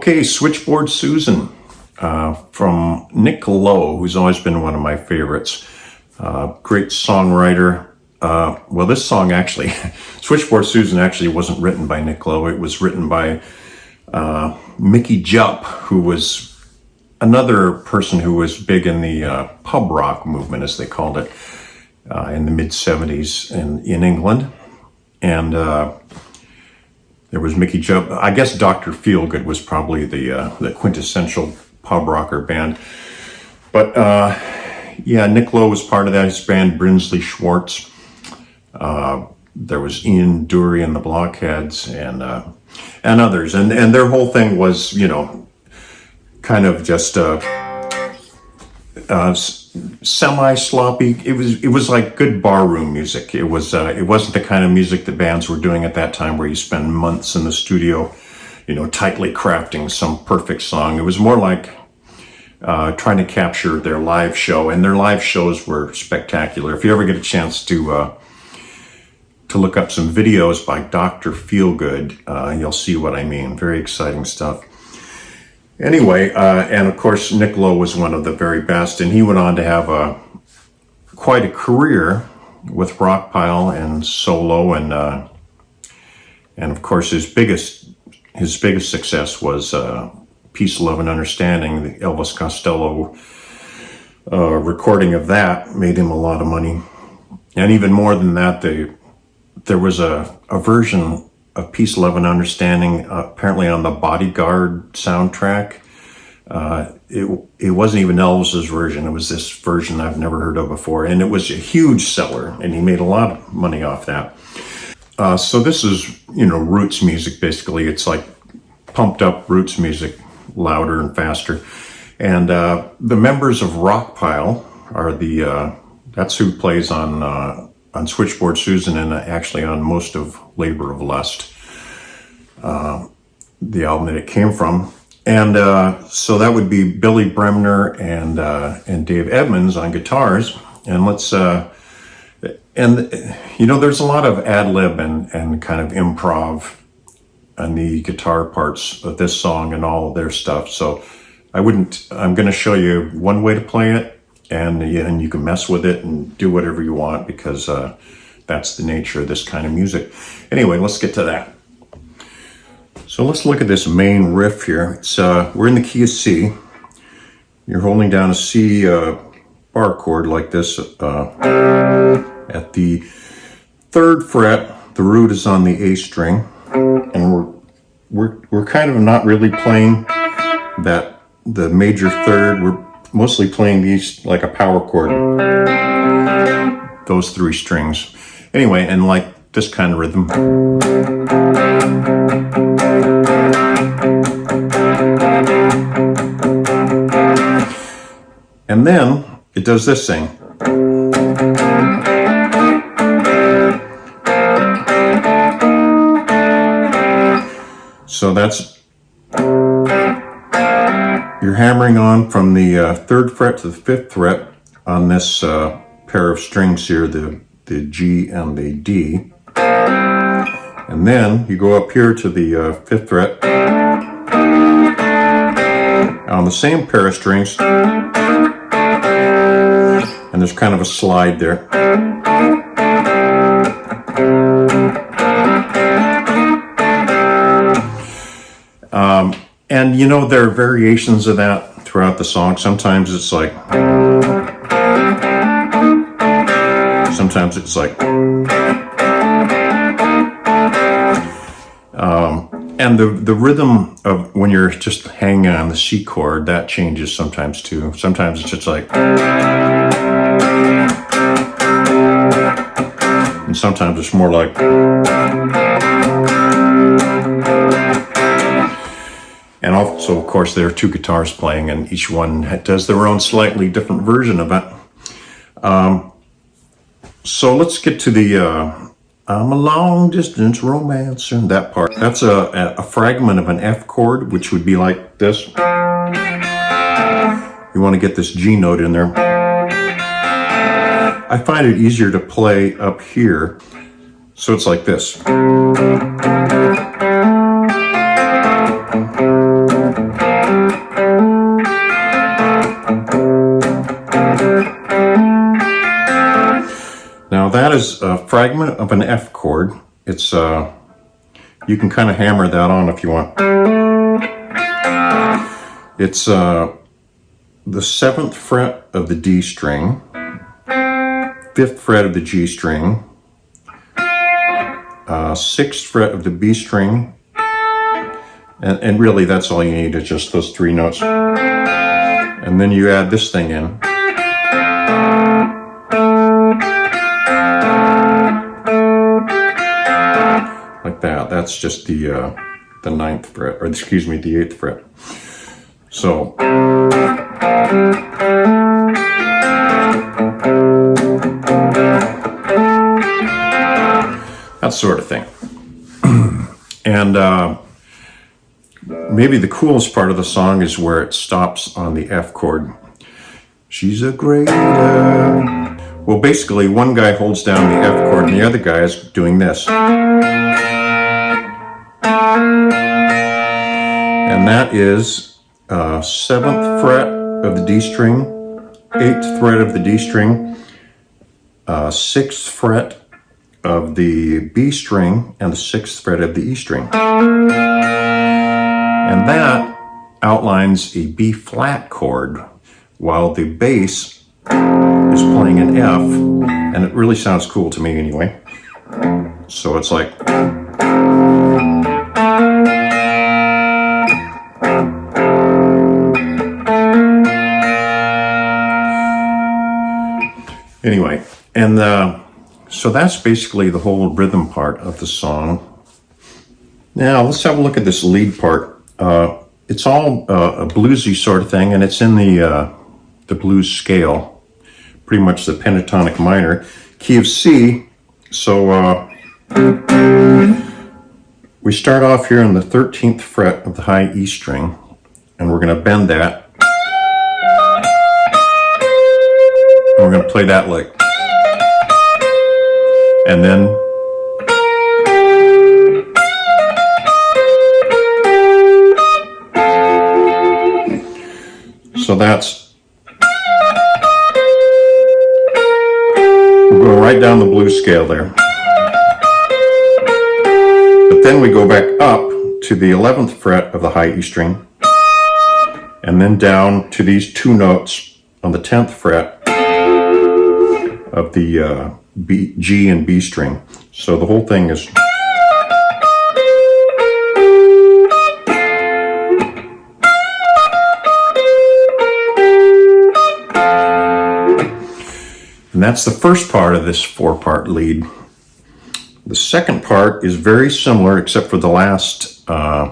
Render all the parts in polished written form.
Okay, Switchboard Susan from Nick Lowe, who's always been one of my favorites. Great songwriter. Well, this song actually, Switchboard Susan actually wasn't written by Nick Lowe. It was written by Mickey JUPP, who was another person who was big in the pub rock movement, as they called it, in the mid-'70s in England. And there was Mickey JUPP. I guess Dr. Feelgood was probably the quintessential pub rocker band. But yeah, Nick Lowe was part of that. His band, Brinsley Schwartz. There was Ian Dury and the Blockheads and others. And their whole thing was, you know, kind of just semi-sloppy. It was like good barroom music. It wasn't the kind of music that bands were doing at that time, where you spend months in the studio, you know, tightly crafting some perfect song. It was more like trying to capture their live show, and their live shows were spectacular. If you ever get a chance to look up some videos by Dr. Feelgood, you'll see what I mean. Very exciting stuff. Anyway, and of course, Nick Lowe was one of the very best, and he went on to have quite a career with Rockpile and solo, and of course, his biggest success was Peace, Love, and Understanding. The Elvis Costello recording of that made him a lot of money, and even more than that, there was a version of Peace, Love, and Understanding, apparently on the Bodyguard soundtrack. It wasn't even Elvis's version. It was this version I've never heard of before, and it was a huge seller, and he made a lot of money off that. So this is, you know, roots music, basically. It's like pumped up roots music, louder and faster. And the members of Rockpile are that's who plays on Switchboard Susan, and actually on most of Labor of Lust, the album that it came from. And so that would be Billy Bremner and Dave Edmunds on guitars. And you know, there's a lot of ad-lib and kind of improv on the guitar parts of this song and all of their stuff. So I'm going to show you one way to play it, and you can mess with it and do whatever you want, because that's the nature of this kind of music. Anyway, let's get to that. So let's look at this main riff here. It's we're in the key of C. You're holding down a C bar chord like this at the 3rd fret. The root is on the A string, and we're kind of not really playing the major third. We're mostly playing these like a power chord, those 3 strings. Anyway, and like this kind of rhythm. And then it does this thing. So that's, you're hammering on from the 3rd fret to the 5th fret on this pair of strings here, the G and the D. And then you go up here to the 5th fret on the same pair of strings, and there's kind of a slide there. And you know, there are variations of that throughout the song. Sometimes it's like, sometimes it's like, and the rhythm of when you're just hanging on the C chord, that changes sometimes too. Sometimes it's just like, and sometimes it's more like, and also, of course, there are 2 guitars playing, and each one does their own slightly different version of it. So let's get to the I'm a long distance romancer, that part. That's a fragment of an F chord, which would be like this. You want to get this G note in there. I find it easier to play up here, so it's like this. says a fragment of an F chord. It's you can kind of hammer that on if you want. It's the 7th fret of the D string, 5th fret of the G string, 6th fret of the B string, and really that's all you need is just those 3 notes. And then you add this thing in. Like that. That's just the 9th fret, or excuse me, the 8th fret. So that sort of thing. And maybe the coolest part of the song is where it stops on the F chord. She's a greater. Well, basically, one guy holds down the F chord and the other guy is doing this. And that is 7th fret of the D string, 8th fret of the D string, 6th fret of the B string, and the 6th fret of the E string. And that outlines a B flat chord, while the bass is playing an F, and it really sounds cool to me anyway. So it's like... Anyway, and so that's basically the whole rhythm part of the song. Now let's have a look at this lead part. It's all a bluesy sort of thing, and it's in the blues scale, pretty much the pentatonic minor, key of C. So we start off here on the 13th fret of the high E string, and we're going to bend that. And we're going to play that like, and then so that's, we're going right down the blues scale there. But then we go back up to the 11th fret of the high E string, and then down to these 2 notes on the 10th fret of the G and B string. So the whole thing is... And that's the first part of this 4-part lead. The second part is very similar, except for the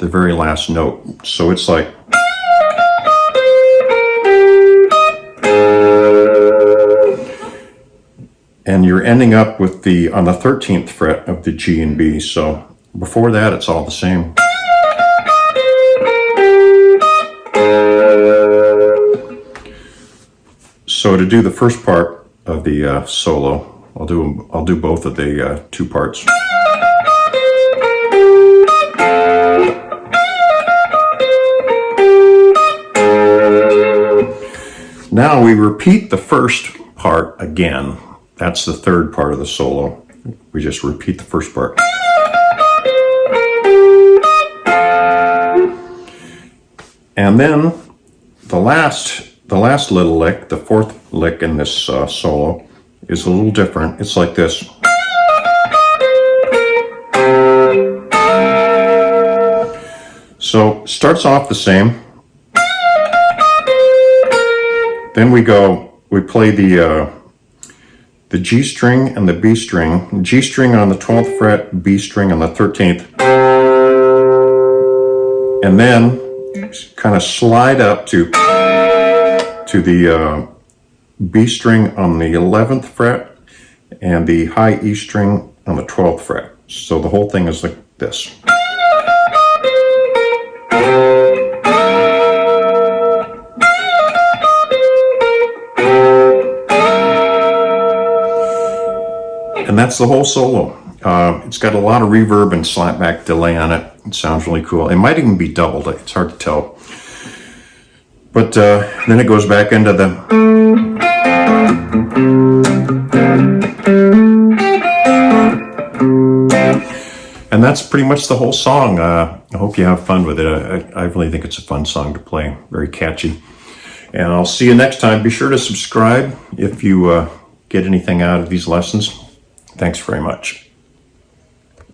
very last note. So it's like... And you're ending up with on the 13th fret of the G and B. So before that, it's all the same. So to do the first part of the solo, I'll do both of the 2 parts. Now we repeat the first part again. That's the 3rd part of the solo. We just repeat the first part. And then the last little lick, the 4th lick in this solo, is a little different. It's like this. So starts off the same. Then we play the G string and the B string. G string on the 12th fret, B string on the 13th. And then kind of slide up to the B string on the 11th fret and the high E string on the 12th fret. So the whole thing is like this. And that's the whole solo. It's got a lot of reverb and slapback delay on it. It sounds really cool. It might even be doubled. It's hard to tell. But then it goes back into the... And that's pretty much the whole song. I hope you have fun with it. I really think it's a fun song to play. Very catchy. And I'll see you next time. Be sure to subscribe if you get anything out of these lessons. Thanks very much.